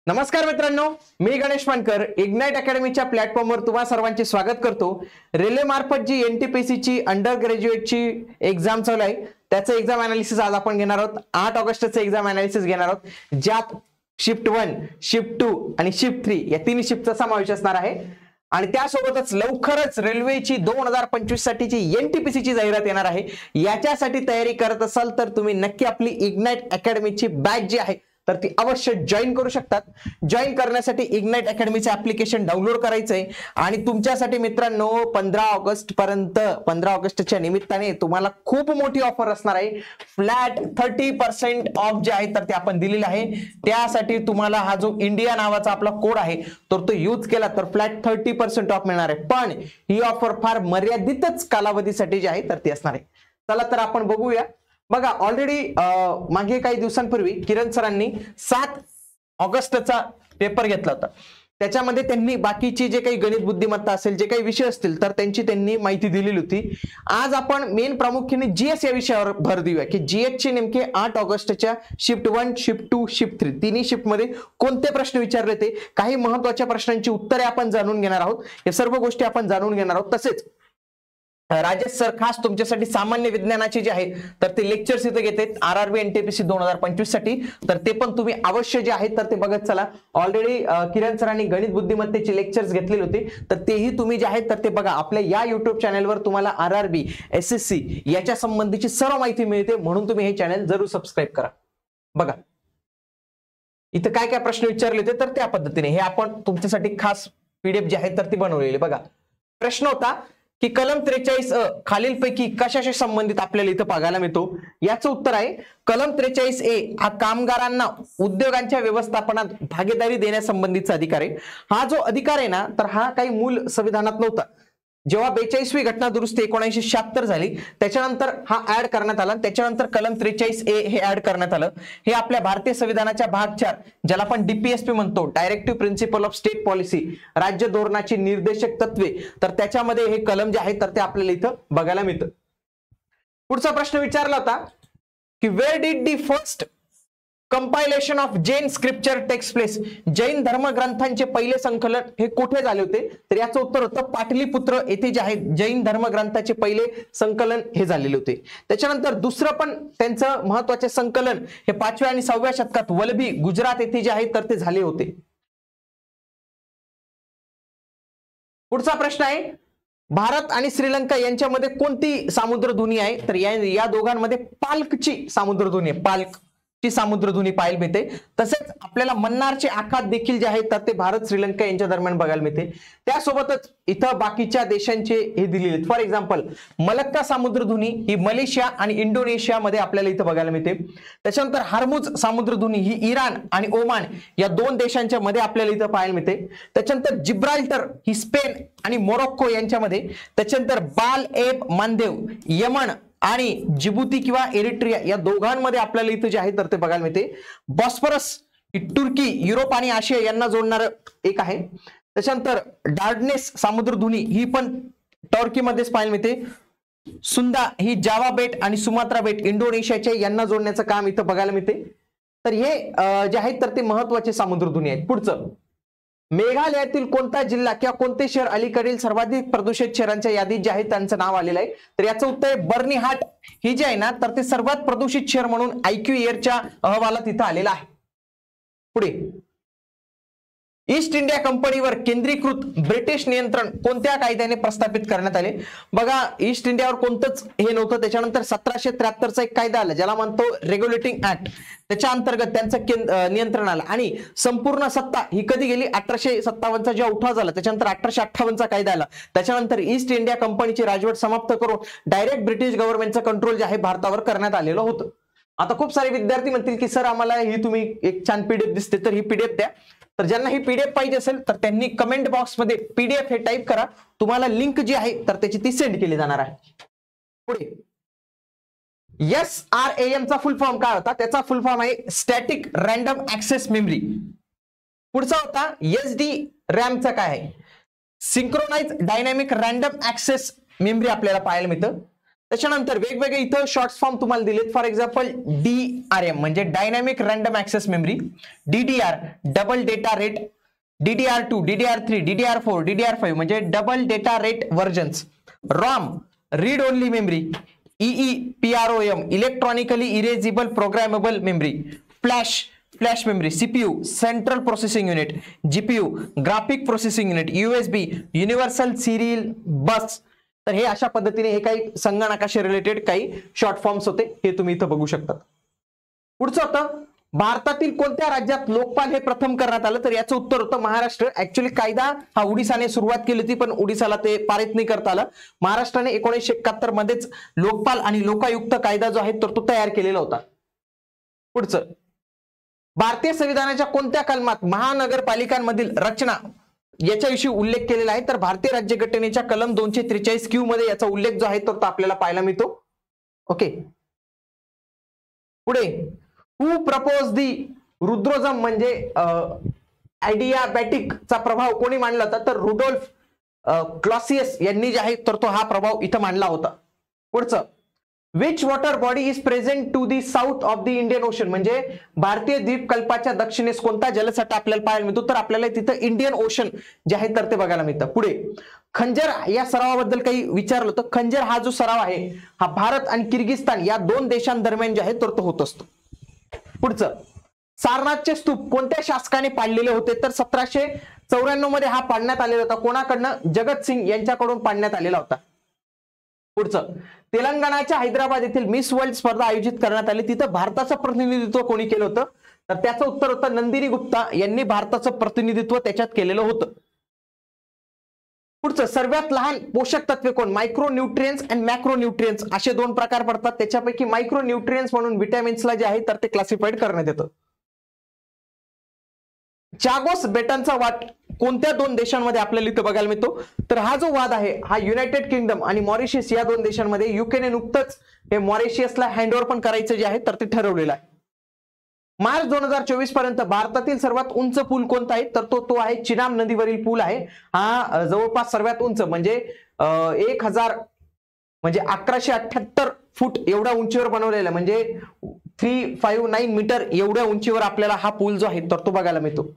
नमस्कार मित्रांनो, मी गणेश मानकर इग्नाइट अकॅडमीच्या प्लॅटफॉर्मवर तुम्हा सर्वांचे स्वागत करतो। रेल्वे मार्फत जी एनटीपीसी ची अंडर ग्रॅज्युएटची एग्जाम चालू आहे त्याचं एग्जाम अनालिसिस आज आपण घेणार आहोत। 8 ऑगस्टचे एग्जाम अनालिसिस घेणार आहोत, ज्यात शिफ्ट 1, शिफ्ट 2 आणि शिफ्ट 3 या तिन्ही शिफ्टचा समावेश असणार आहे। आणि त्यासोबतच लवकरच रेल्वेची 2025 साठीची एनटीपीसी ची जाहिरात येणार आहे। याच्यासाठी तयारी करत असाल तर तुम्ही नक्की आपली इग्नाइट अकॅडमीची बॅच जी आहे तर ती अवश्य जॉइन करू शकतात। जॉइन करण्यासाठी इग्नाइट अकॅडमीचे ऍप्लिकेशन डाउनलोड करायचं आहे आणि तुमच्यासाठी मित्रांनो 15 ऑगस्ट पर्यंत 15 ऑगस्टच्या निमित्ताने तुम्हाला खूप मोठी ऑफर असणार आहे। फ्लॅट 30% ऑफ जे आहे तर ते आपण दिलेले आहे। त्यासाठी तुम्हाला हा जो इंडिया नावाचा आपला कोड आहे तर तो यूज केला तर फ्लॅट 30% ऑफ मिळणार आहे। पण ही ऑफर फार मर्यादितच कालावधीसाठी जी आहे तर ती असणार आहे। चला तर आपण बघूया। बघा ऑलरेडी मागे काही दिवसांपूर्वी किरण सरांनी 7 ऑगस्टचा पेपर घेतला होता। त्याच्यामध्ये त्यांनी बाकीची जे काही गणित बुद्धिमत्ता असेल जे काही विषय असतील तर त्यांनी माहिती दिलेली होती। आज आपण मेन प्रामुख्याने जीएस या विषयावर भर देऊया की जीएस चे नेमके 8 ऑगस्टच्या शिफ्ट 1, शिफ्ट 2, शिफ्ट 3 तिन्ही शिफ्ट मध्ये कोणते प्रश्न विचारले ते, काही महत्त्वाच्या प्रश्नांची उत्तरे आपण जाणून घेणार आहोत। या सर्व गोष्टी आपण जाणून घेणार आहोत। तसेच राजेश सर खास तुमच्यासाठी सामान्य विज्ञानाचे जे आहे तर ते लेक्चर्स इथे घेतात आरआरबी एनटीपीसी 2025 साठी, तर ते पण तुम्ही अवश्य जे आहे तर ते बघत चला। ऑलरेडी किरण सरांनी गणित बुद्धिमत्तेचे लेक्चर्स घेतलेले होते तर तेही तुम्ही जे आहे तर ते बघा। आपल्या या YouTube चॅनलवर तुम्हाला आरआरबी एसएससी याच्या संबंधीची सर्व माहिती मिळते, म्हणून तुम्ही हे चॅनल जरूर सबस्क्राइब करा। बघा इथे काय काय प्रश्न विचारले होते तर त्या पद्धतीने हे आपण तुमच्यासाठी खास पीडीएफ जे आहे तर ती बनवलेली। बघा प्रश्न होता की कलम 43 खालीलपैकी कशाशी संबंधित आपल्याला इथं बघायला मिळतो। याचं उत्तर आहे कलम 43A हा कामगारांना उद्योगांच्या व्यवस्थापनात भागीदारी देण्यासंबंधीचा अधिकार आहे। हा जो अधिकार आहे ना तर हा काही मूल संविधानात नव्हता। जेव्हा 42वी घटना दुरुस्ती 1976 झाली त्याच्यानंतर हा ऍड करण्यात आला। त्याच्यानंतर कलम 43A हे ऍड करण्यात आलं। हे आपल्या भारतीय संविधानाच्या भाग 4 ज्याला आपण डीपीएसपी म्हणतो, directive principle of state policy, राज्य धोरणाची निर्देशक तत्वे, तर त्याच्यामध्ये हे कलम जे आहे तर ते आपल्याला इथं बघायला मिळतं। पुढचा प्रश्न विचारला होता की where did the first compilation of Jain scripture takes place, Jain धर्मग्रंथांचे पहिले संकलन हे कुठे झाले होते, तर याचं उत्तर होतं पाटलीपुत्र येथे जे आहे जैन धर्मग्रंथाचे पहिले संकलन हे झालेले होते। त्याच्यानंतर दुसरं पण त्यांचं महत्त्वाचे संकलन हे 5व्या आणि 6व्या शतकात वलभी गुजरात येथे जे आहे तर ते झाले होते। पुढचा प्रश्न आहे भारत आणि श्रीलंका यांच्यामध्ये कोणती सामुद्रधुनी आहे, तर या दोघांमध्ये पाल्कची सामुद्रधुनी आहे। पाल्क ची सामुद्रधुनी पाहायला मिळते। तसेच आपल्याला मन्नारचे आखात देखील जे आहेत तर ते भारत श्रीलंका यांच्या दरम्यान बघायला मिळते। त्यासोबतच इथं बाकीच्या देशांचे हे दिलेले, फॉर एक्झाम्पल मलक्का सामुद्रधुनी ही मलेशिया आणि इंडोनेशिया मध्ये आपल्याला इथं बघायला मिळते। त्याच्यानंतर हार्मुज सामुद्रधुनी ही इराण आणि ओमान या दोन देशांच्या मध्ये आपल्याला इथं पाहायला मिळते। त्याच्यानंतर जिब्राल्टर ही स्पेन आणि मोरोक्को यांच्यामध्ये, त्याच्यानंतर बाल एब मानदेव यमन आणि जिबुती किंवा एरिट्रिया या दोघांमध्ये आपल्याला इथं जे आहे तर ते बघायला मिळते। बॉस्फरस ही तुर्की, युरोप आणि आशिया यांना जोडणार एक आहे। त्याच्यानंतर डार्डनेस सामुद्रधुनी ही पण टर्कीमध्येच पाहायला मिळते। सुंदा ही जावा बेट आणि सुमात्रा बेट इंडोनेशियाच्या यांना जोडण्याचं काम इथं बघायला मिळते। तर हे जे आहेत तर ते महत्त्वाचे सामुद्रधुनी आहेत। पुढचं मेघालयातील कोणता जिल्हा किंवा कोणते शहर अलीकडील सर्वाधिक प्रदूषित शहरांच्या यादीत जे आहे त्यांचं नाव आलेलं आहे, तर याचं उत्तर आहे बर्नीहाट ही जे आहे ना तर ते सर्वात प्रदूषित शहर म्हणून IQ एअरच्या अहवालात इथं आलेलं आहे। पुढे ईस्ट इंडिया कंपनीवर केंद्रीकृत ब्रिटिश नियंत्रण कोणत्या कायद्याने प्रस्थापित करण्यात आले। बघा ईस्ट इंडियावर कोणतंच हे नव्हतं। त्याच्यानंतर 1773चा एक कायदा आला ज्याला म्हणतो रेग्युलेटिंग ऍक्ट, त्याच्या अंतर्गत त्यांचं नियंत्रण आलं आणि संपूर्ण सत्ता ही कधी गेली 1857चा जेव्हा उठाव झाला त्याच्यानंतर 1858चा कायदा आला। त्याच्यानंतर ईस्ट इंडिया कंपनीची राजवट समाप्त करून डायरेक्ट ब्रिटिश गव्हर्नमेंटचं कंट्रोल जे आहे भारतावर करण्यात आलेलं होतं। आता खूप सारे विद्यार्थी म्हणतील की सर आम्हाला ही तुम्ही एक छान पीडीएफ दिसते तर ही पीडीएफ द्या। तर ज्यांना ही पीडीएफ पाहिजे असेल तर त्यांनी कमेंट बॉक्स मध्ये पीडीएफ हे टाइप करा, तुम्हाला लिंक जी आहे तर त्याची ती सेंड केली जाणार आहे। पुढे SRAM चा फुल फॉर्म काय होता, त्याचा फुल फॉर्म आहे स्टॅटिक रॅन्डम ऍक्सेस मेमरी। पुढचा होता SDRAM चा काय आहे, synchronise dynamic random access memory आपल्याला पाहायला मिळतं। त्याच्यानंतर वेगवेगळे इथं शॉर्ट फॉर्म तुम्हाला दिलेत. फॉर एक्झाम्पल DRM म्हणजे dynamic random access memory, DDR double data rate, DDR2, DDR3, DDR4, DDR5 म्हणजे double data rate versions, ROM read only memory, EEPROM electronically erasable programmable memory, flash memory, CPU central processing unit, GPU graphic processing unit, USB universal serial bus. तर हे अशा पद्धतीने हे काही संगणकाशी related काही short forms होते, हे तुम्ही इथं बघू शकता. पुढचं होतं भारतातील कोणत्या राज्यात लोकपाल हे प्रथम करण्यात आलं, तर याचं उत्तर होतं महाराष्ट्र. ऍक्च्युअली कायदा हा ओडिसाने सुरुवात केली होती, पण ओडिसाला ते पारित नाही करता आलं. महाराष्ट्राने 1971 मध्येच लोकपाल आणि लोकायुक्त कायदा जो आहे तर तो तयार केलेला होता. पुढचं भारतीय संविधानाच्या कोणत्या कलमात महानगरपालिकांमधील रचना याच्याविषयी उल्लेख केलेला आहे, तर भारतीय राज्यघटनेच्या कलम 243 मध्ये याचा उल्लेख जो आहे तो आपल्याला पाहायला मिळतो. ओके. पुढे हु प्रपोज दी रुद्रोझम म्हणजे चा प्रभाव कोणी मांडला होता, तर रुडोल्फ क्लॉसियस यांनी जे आहे तर तो हा प्रभाव इथं मांडला होता. पुढचं which water body is present to the south of the Indian Ocean म्हणजे भारतीय द्वीपकल्पाच्या दक्षिणेस कोणता जलसाठा आपल्याला पाहायला मिळतो, तर आपल्याला तिथं इंडियन ओशन जे आहे तर ते बघायला मिळतं. पुढे खंजर या सरावाबद्दल काही विचारलं तर खंजर हा जो सराव आहे हा भारत आणि किर्गिस्तान या दोन देशांदरम्यान जे आहे तर तो होत असतो. पुढचं सारनाथचे स्तूप कोणत्या शासकाने पाडलेले होते, तर 1794 मध्ये हा पाडण्यात आलेला होता. कोणाकडनं, जगत सिंग यांच्याकडून पाडण्यात आलेला होता. पुढचं तेलंगणाच्या हैदराबाद येथील मिस वर्ल्ड स्पर्धा आयोजित करण्यात आली, तिथं भारताचं प्रतिनिधित्व कोणी केलं होतं, तर त्याचं उत्तर होतं नंदिनी गुप्ता यांनी भारताचं प्रतिनिधित्व त्याच्यात केलेलं होतं. पुढचं सर्वात लहान पोषक तत्वे कोण, micro nutrients and macro nutrients असे दोन प्रकार पडतात. त्याच्यापैकी मायक्रो न्यूट्रियन्स म्हणून विटॅमिन्सला जे आहे तर ते क्लासिफाईड करण्यात येतं. चागोस बेटांचा वाद कोणत्या दोन देशांमध्ये आपल्याला इथं बघायला मिळतो, तर हा जो वाद आहे हा युनायटेड किंगडम आणि मॉरिशस या दोन देशांमध्ये युकेने नुकतंच हे मॉरिशसला हँडओव्हर पण करायचं जे आहे तर ते ठरवलेलं आहे. मार्च 2024 पर्यंत भारतातील सर्वात उंच पूल कोणता आहे, तर तो आहे चिनाब नदीवरील पूल आहे. हा जवळपास सर्वात उंच म्हणजे 1000 म्हणजे 1178 फूट एवढ्या उंचीवर बनवलेला म्हणजे 359 मीटर एवढ्या उंचीवर आपल्याला हा पूल जो आहे तर तो बघायला मिळतो.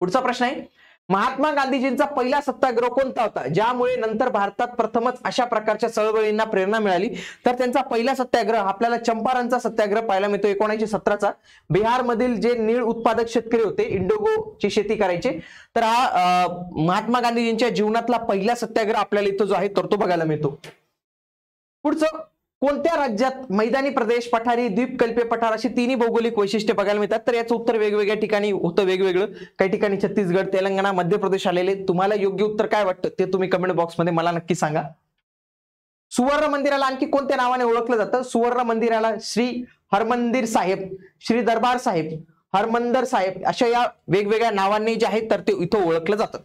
पुढचा प्रश्न आहे महात्मा गांधीजींचा पहिला सत्याग्रह कोणता होता, ज्यामुळे नंतर भारतात प्रथमच अशा प्रकारच्या चळवळींना प्रेरणा मिळाली, तर त्यांचा पहिला सत्याग्रह आपल्याला चंपारणचा सत्याग्रह पाहायला मिळतो 1917चा. बिहारमधील जे नीळ उत्पादक शेतकरी होते, इंडिगोची शेती करायचे, तर हा महात्मा गांधीजींच्या जीवनातला पहिला सत्याग्रह आपल्याला इथं जो आहे तर तो बघायला मिळतो. पुढचं कोणत्या राज्यात मैदानी प्रदेश, पठारी, द्वीपकल्पीय पठार अशी तिन्ही भौगोलिक वैशिष्ट्ये बघायला मिळतात, तर याचं उत्तर वेगवेगळ्या ठिकाणी होतं वेगवेगळं. काही ठिकाणी छत्तीसगड, तेलंगणा, मध्य प्रदेश आलेले. तुम्हाला योग्य उत्तर काय वाटतं ते तुम्ही कमेंट बॉक्समध्ये मला नक्की सांगा. सुवर्ण मंदिराला आणखी कोणत्या नावाने ओळखलं जातं, सुवर्ण मंदिराला श्री हरमंदिर साहेब, श्री दरबार साहेब, हरमंदर साहेब अशा या वेगवेगळ्या नावांनी जे आहे तर ते इथं ओळखलं जातं.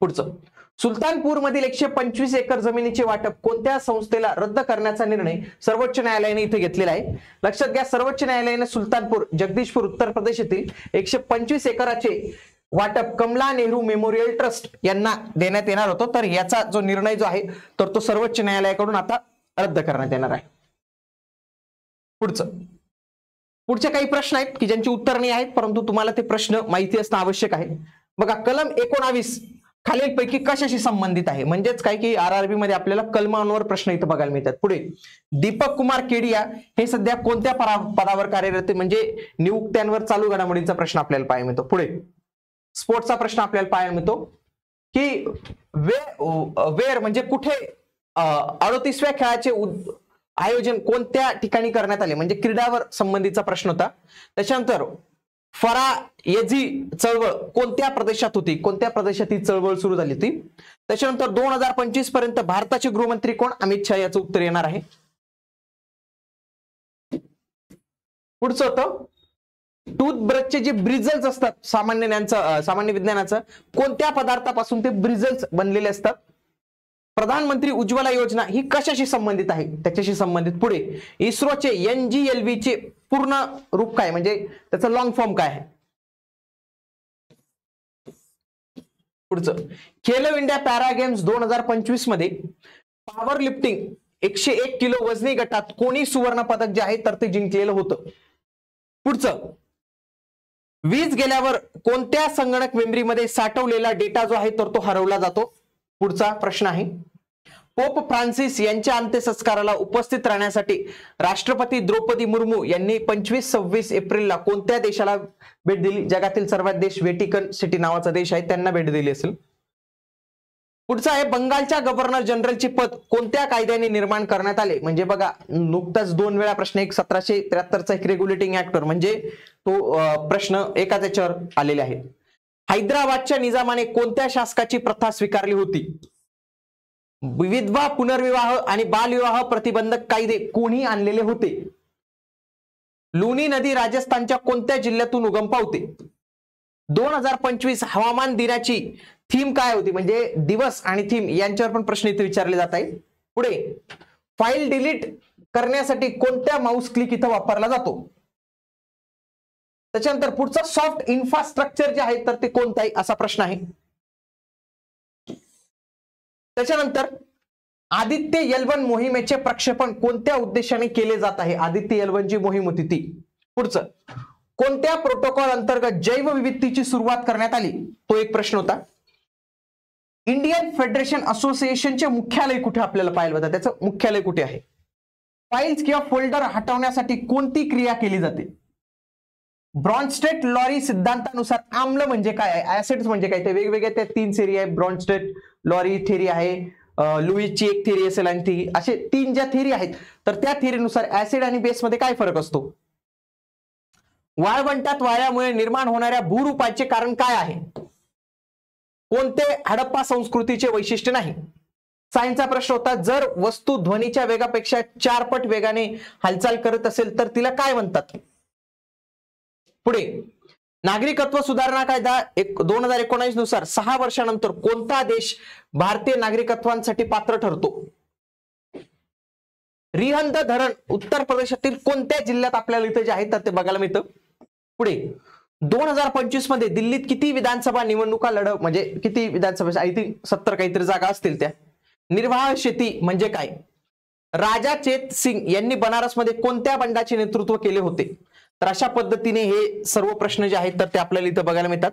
पुढचं सुलतानपूर मधील 125 एकर जमिनीचे वाटप कोणत्या संस्थेला रद्द करण्याचा निर्णय सर्वोच्च न्यायालयाने इथे घेतलेला आहे. लक्षात घ्या, सर्वोच्च न्यायालयाने सुलतानपूर, जगदीशपूर, उत्तर प्रदेश येथील 125 एकराचे वाटप कमला नेहरू मेमोरियल ट्रस्ट यांना देण्यात येणार होतं, तर याचा जो निर्णय जो आहे तर तो सर्वोच्च न्यायालयाकडून आता रद्द करण्यात येणार आहे. पुढचे काही प्रश्न आहेत की ज्यांची उत्तर नाही आहेत, परंतु तुम्हाला ते प्रश्न माहिती असणं आवश्यक आहे. बघा, कलम 19 खालीलपैकी कशाशी संबंधित आहे, म्हणजेच काय की RRB मध्ये आपल्याला कलमांवर प्रश्न इथं बघायला मिळतात. पुढे दीपक कुमार केडिया हे सध्या कोणत्या पदावर कार्यरत आहे, म्हणजे नियुक्त्यांवर चालू घडामोडींचा प्रश्न आपल्याला पाहायला मिळतो. पुढे स्पोर्ट्सचा प्रश्न आपल्याला पाहायला मिळतो की वेर म्हणजे कुठे 38व्या खेळाचे आयोजन कोणत्या ठिकाणी करण्यात आले, म्हणजे क्रीडावर संबंधीचा प्रश्न होता. त्याच्यानंतर फरायेझी चळवळ कोणत्या प्रदेशात होती, कोणत्या प्रदेशात ही चळवळ सुरू झाली होती. त्याच्यानंतर 2025 पर्यंत भारताचे गृहमंत्री कोण, अमित शहा याचं उत्तर येणार आहे. पुढचं होतं टूथब्रशचे जे ब्रिजल्स असतात सामान्य विज्ञानाचं कोणत्या पदार्थापासून ते ब्रिजल्स बनलेले असतात. प्रधानमंत्री उज्ज्वला योजना ही कशाशी संबंधित आहे, त्याच्याशी संबंधित. पुढे इस्रोचे NGLV चे पूर्ण रूप काय, म्हणजे त्याचं लॉंग फॉर्म काय आहे. पुढचं खेलो इंडिया पॅरा गेम्स 2025 मध्ये पॉवर लिफ्टिंग 101 किलो वजनी गटात कोणी सुवर्ण पदक जे आहे तर ते जिंकलेलं होतं. पुढचं, वीज गेल्यावर कोणत्या संगणक मेमरीमध्ये साठवलेला डेटा जो आहे तर तो हरवला जातो. पुढचा प्रश्न आहे, पोप फ्रान्सिस यांच्या अंत्यसंस्काराला उपस्थित राहण्यासाठी राष्ट्रपती द्रौपदी मुर्मू यांनी 25-26 एप्रिलला कोणत्या देशाला भेट दिली. जगातील सर्वात देश व्हॅटिकन सिटी नावाचा देश आहे, त्यांना भेट दिली असेल. पुढचा आहे, बंगालच्या गव्हर्नर जनरलचे पद कोणत्या कायद्याने निर्माण करण्यात आले. म्हणजे बघा, नुकताच 2 वेळा प्रश्न, एक 1773चा एक रेग्युलेटिंग ऍक्टर म्हणजे तो प्रश्न एकाच याच्यावर आलेले आहेत. हैदराबादच्या निजामाने कोणत्या शासकाची प्रथा स्वीकारली होती. विधवा पुनर्विवाह आणि बालविवाह प्रतिबंधक कायदे कोणी आणलेले होते. लुनी नदी राजस्थानच्या कोणत्या जिल्ह्यातून उगम पावते. 2025 हवामान दिनाची थीम काय होती. म्हणजे दिवस आणि थीम यांच्यावर पण प्रश्न इथे विचारले जात आहेत. पुढे, फाईल डिलीट करण्यासाठी कोणत्या माऊस क्लिक इथं वापरला जातो. त्याच्यानंतर पुढचा, सॉफ्ट इन्फ्रास्ट्रक्चर जे आहे तर ते कोणतं आहे असा प्रश्न आहे. त्याच्यानंतर, आदित्य L1 मोहिमेचे प्रक्षेपण कोणत्या उद्देशाने केले जात आहे. आदित्य L1 जी मोहीम होती ती. पुढचं, कोणत्या प्रोटोकॉल अंतर्गत जैवविविधतेची सुरुवात करण्यात आली. तो एक प्रश्न होता. इंडियन फेडरेशन असोसिएशनचे मुख्यालय कुठे आपल्याला पाहायला होतं, त्याचं मुख्यालय कुठे आहे. फाइल्स किंवा फोल्डर हटवण्यासाठी कोणती क्रिया केली जाते. ब्रॉन्स्टेट लॉरी सिद्धांतानुसार आम्ल म्हणजे काय आहे, ऍसिड्स म्हणजे काय. ते वेगवेगळ्या त्या 3 थेरी आहे. ब्रॉन्स्टेट लॉरी थेरी आहे, लुईसची एक थेरी असेल आणि ती असे 3 ज्या थेरी आहेत तर त्या थेरीनुसार ऍसिड आणि बेस मध्ये काय फरक असतो. वाळवंटात वाळल्यामुळे निर्माण होणाऱ्या भूरूपाचे कारण काय आहे. कोणते हडप्पा संस्कृतीचे वैशिष्ट्य नाही. सायन्सचा प्रश्न होता, जर वस्तू ध्वनीच्या वेगापेक्षा 4 पट वेगाने हालचाल करत असेल तर तिला काय म्हणतात. पुढे, नागरिकत्व सुधारणा कायदा 2019 नुसार 6 वर्षानंतर कोणता देश भारतीय नागरिकत्वासाठी पात्र ठरतो. रिहंद धरण उत्तर प्रदेशातील कोणत्या जिल्ह्यात आपल्याला इथे जे आहे तर ते बघायला मिळतं. पुढे, 2025 मध्ये दिल्लीत किती विधानसभा निवडणुका म्हणजे किती विधानसभा, आय थिंक 70 काहीतरी जागा असतील त्या. निर्वाह शेती म्हणजे काय. राजा चेत सिंग यांनी बनारसमध्ये कोणत्या बंडाचे नेतृत्व केले होते. तर अशा पद्धतीने हे सर्व प्रश्न जे आहेत तर ते आपल्याला इथं बघायला मिळतात.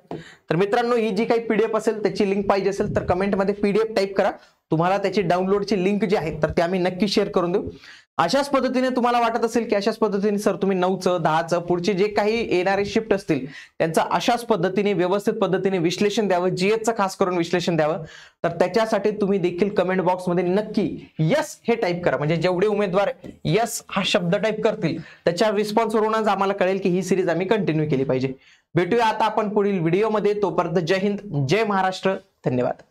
तर मित्रांनो, ही जी काही पीडीएफ असेल त्याची लिंक पाहिजे असेल तर कमेंटमध्ये पीडीएफ टाईप करा. तुम्हाला त्याची डाउनलोडची लिंक जी आहे तर ते आम्ही नक्की शेअर करून देऊ. अशाच पद्धतीने तुम्हाला वाटत असेल की अशाच पद्धतीने सर तुम्ही 9चं 10चं पुढचे जे काही येणारे शिफ्ट असतील त्यांचा अशाच पद्धतीने व्यवस्थित पद्धतीने विश्लेषण द्यावं, जीएसचं खास करून विश्लेषण द्यावं, तर त्याच्यासाठी तुम्ही देखील कमेंट बॉक्समध्ये नक्की यस हे टाईप करा. म्हणजे जेवढे उमेदवार यस हा शब्द टाईप करतील त्याच्या रिस्पॉन्सवरूनच आम्हाला कळेल की ही सिरीज आम्ही कंटिन्यू केली पाहिजे. भेटूया आता आपण पुढील व्हिडिओमध्ये. तोपर्यंत जय हिंद, जय महाराष्ट्र, धन्यवाद.